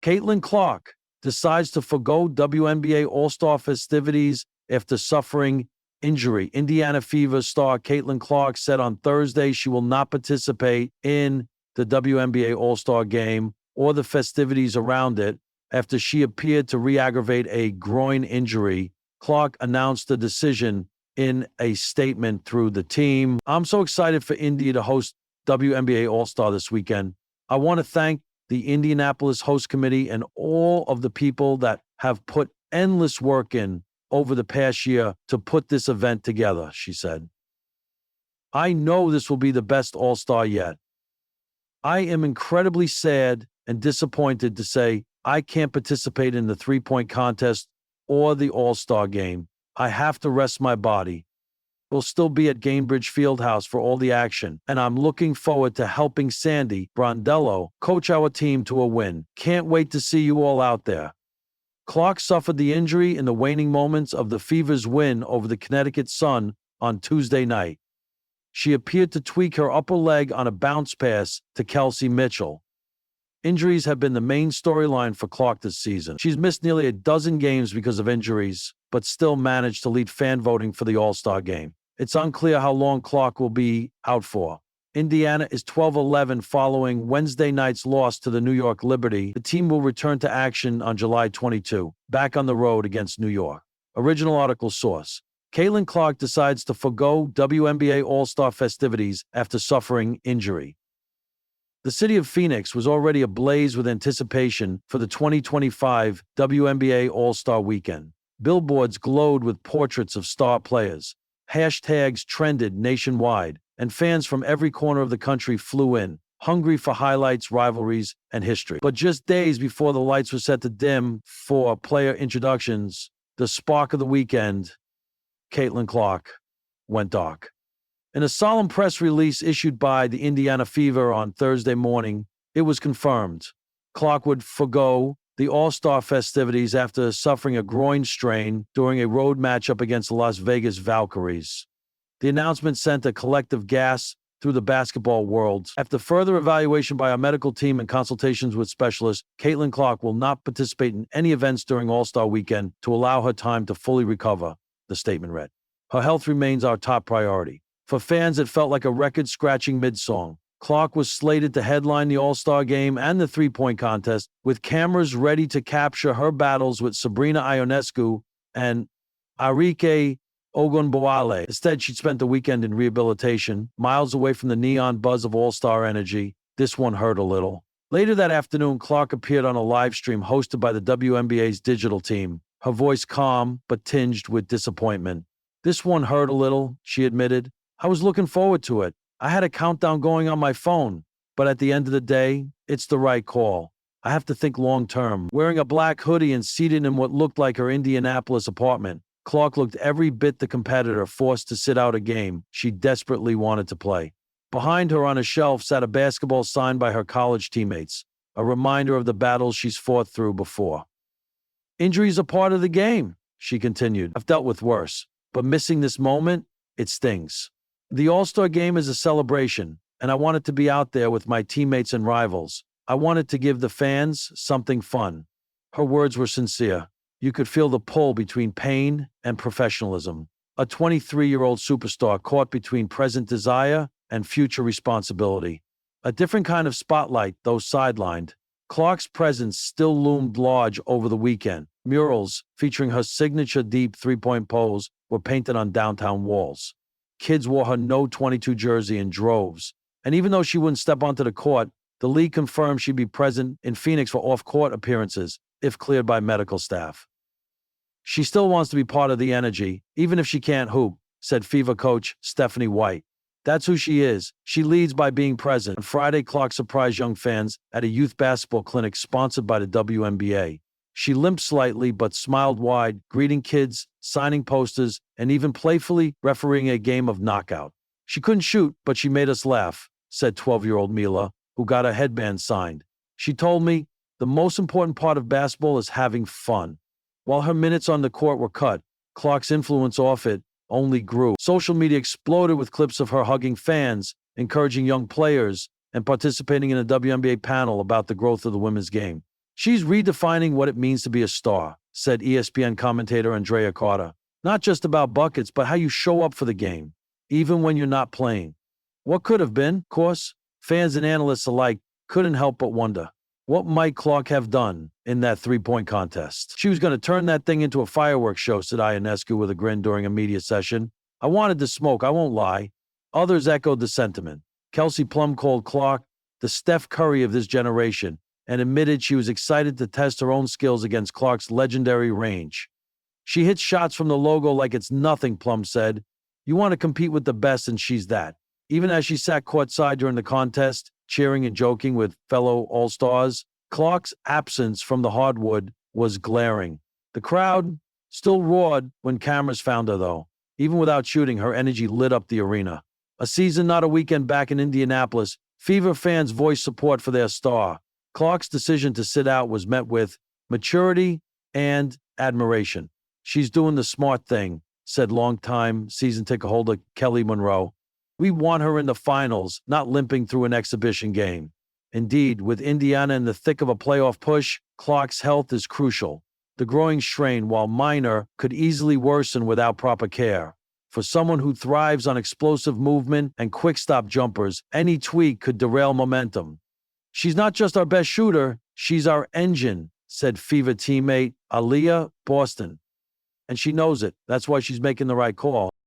Caitlin Clark decides to forgo WNBA All-Star festivities after suffering injury. Indiana Fever star Caitlin Clark said on Thursday she will not participate in the WNBA All-Star Game or the festivities around it after she appeared to re-aggravate a groin injury. Clark announced the decision in a statement through the team. "I'm so excited for Indy to host WNBA All-Star this weekend. I want to thank the Indianapolis Host Committee and all of the people that have put endless work in over the past year to put this event together," she said. "I know this will be the best All-Star yet. I am incredibly sad and disappointed to say I can't participate in the three-point contest or the All-Star Game. I have to rest my body. We'll still be at Gainbridge Fieldhouse for all the action, and I'm looking forward to helping Sandy Brondello coach our team to a win. Can't wait to see you all out there." Clark suffered the injury in the waning moments of the Fever's win over the Connecticut Sun on Tuesday night. She appeared to tweak her upper leg on a bounce pass to Kelsey Mitchell. Injuries have been the main storyline for Clark this season. She's missed nearly a dozen games because of injuries, but still managed to lead fan voting for the All-Star Game. It's unclear how long Clark will be out for. Indiana is 12-11 following Wednesday night's loss to the New York Liberty. The team will return to action on July 22, back on the road against New York. Original article source: Caitlin Clark decides to forgo WNBA All-Star festivities after suffering injury. The city of Phoenix was already ablaze with anticipation for the 2025 WNBA All-Star Weekend. Billboards glowed with portraits of star players. Hashtags trended nationwide, and fans from every corner of the country flew in, hungry for highlights, rivalries, and history. But just days before the lights were set to dim for player introductions, the spark of the weekend, Caitlin Clark, went dark. In a solemn press release issued by the Indiana Fever on Thursday morning, it was confirmed Clark would forgo the All-Star festivities after suffering a groin strain during a road matchup against the Las Vegas Valkyries. The announcement sent a collective gasp through the basketball world. After further evaluation by our medical team and consultations with specialists, Caitlin Clark will not participate in any events during All-Star Weekend to allow her time to fully recover, the statement read. Her health remains our top priority. For fans, it felt like a record-scratching mid-song. Clark was slated to headline the All-Star Game and the three-point contest, with cameras ready to capture her battles with Sabrina Ionescu and Arike Ogunbowale. Instead, she spent the weekend in rehabilitation, miles away from the neon buzz of All-Star energy. This one hurt a little. Later that afternoon, Clark appeared on a live stream hosted by the WNBA's digital team, her voice calm but tinged with disappointment. "This one hurt a little," she admitted. "I was looking forward to it. I had a countdown going on my phone, but at the end of the day, it's the right call. I have to think long-term." Wearing a black hoodie and seated in what looked like her Indianapolis apartment, Clark looked every bit the competitor forced to sit out a game she desperately wanted to play. Behind her on a shelf sat a basketball signed by her college teammates, a reminder of the battles she's fought through before. "Injuries are part of the game," she continued. "I've dealt with worse, but missing this moment, it stings. The All-Star Game is a celebration, and I wanted to be out there with my teammates and rivals. I wanted to give the fans something fun." Her words were sincere. You could feel the pull between pain and professionalism. A 23-year-old superstar caught between present desire and future responsibility. A different kind of spotlight, though sidelined. Clark's presence still loomed large over the weekend. Murals featuring her signature deep three-point pose were painted on downtown walls. Kids wore her No 22 jersey in droves. And even though she wouldn't step onto the court, the league confirmed she'd be present in Phoenix for off-court appearances, if cleared by medical staff. "She still wants to be part of the energy, even if she can't hoop," said Fever coach Stephanie White. "That's who she is. She leads by being present." On Friday, Clark surprised young fans at a youth basketball clinic sponsored by the WNBA. She limped slightly but smiled wide, greeting kids, signing posters, and even playfully refereeing a game of knockout. "She couldn't shoot, but she made us laugh," said 12-year-old Mila, who got her headband signed. "She told me the most important part of basketball is having fun." While her minutes on the court were cut, Clark's influence off it only grew. Social media exploded with clips of her hugging fans, encouraging young players, and participating in a WNBA panel about the growth of the women's game. She's redefining what it means to be a star, said ESPN commentator Andrea Carter. Not just about buckets, but how you show up for the game, even when you're not playing. What could have been, of course, fans and analysts alike couldn't help but wonder. What might Clark have done in that three-point contest? She was going to turn that thing into a fireworks show, said Ionescu with a grin during a media session. I wanted to smoke, I won't lie. Others echoed the sentiment. Kelsey Plum called Clark the Steph Curry of this generation and admitted she was excited to test her own skills against Clark's legendary range. She hits shots from the logo like it's nothing, Plum said. You want to compete with the best, and she's that. Even as she sat courtside during the contest, cheering and joking with fellow All-Stars, Clark's absence from the hardwood was glaring. The crowd still roared when cameras found her, though. Even without shooting, her energy lit up the arena. A season, not a weekend back in Indianapolis, Fever fans voiced support for their star. Clark's decision to sit out was met with maturity and admiration. She's doing the smart thing, said longtime season ticket holder Kelly Monroe. We want her in the finals, not limping through an exhibition game. Indeed, with Indiana in the thick of a playoff push, Clark's health is crucial. The groin strain, while minor, could easily worsen without proper care. For someone who thrives on explosive movement and quick-stop jumpers, any tweak could derail momentum. She's not just our best shooter, she's our engine, said Fever teammate Aaliyah Boston. And she knows it. That's why she's making the right call.